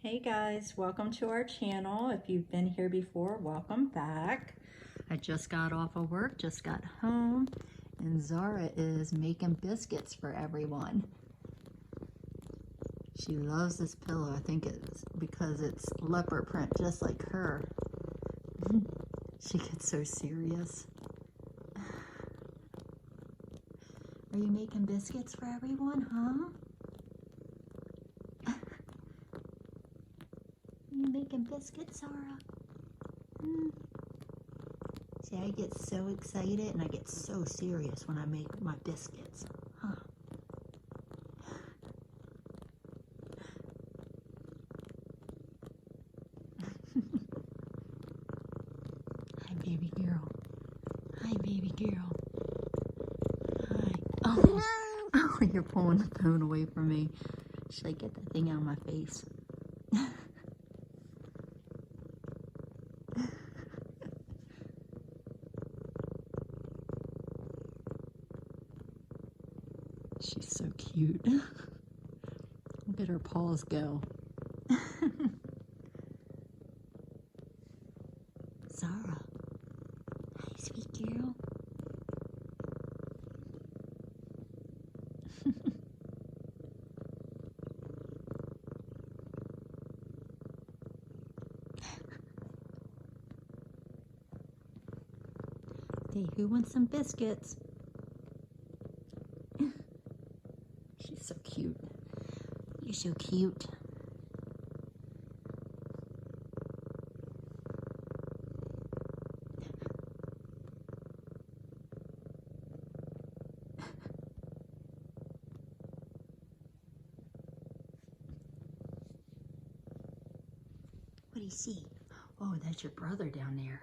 Hey guys, welcome to our channel. If you've been here before, welcome back. I just got off of work, just got home, and Zara is making biscuits for everyone. She loves this pillow. I think it's because it's leopard print, just like her. She gets so serious. Are you making biscuits for everyone, huh? You making biscuits, Zara? See, I get so excited and I get so serious when I make my biscuits, huh? Hi, baby girl. Hi, baby girl. Hi. Oh, oh, you're pulling the phone away from me. Should I get that thing out of my face? She's so cute. Look at her paws go. Zara. Hi, sweet girl. Hey, who wants some biscuits? She's so cute. You're so cute. What do you see? Oh, that's your brother down there.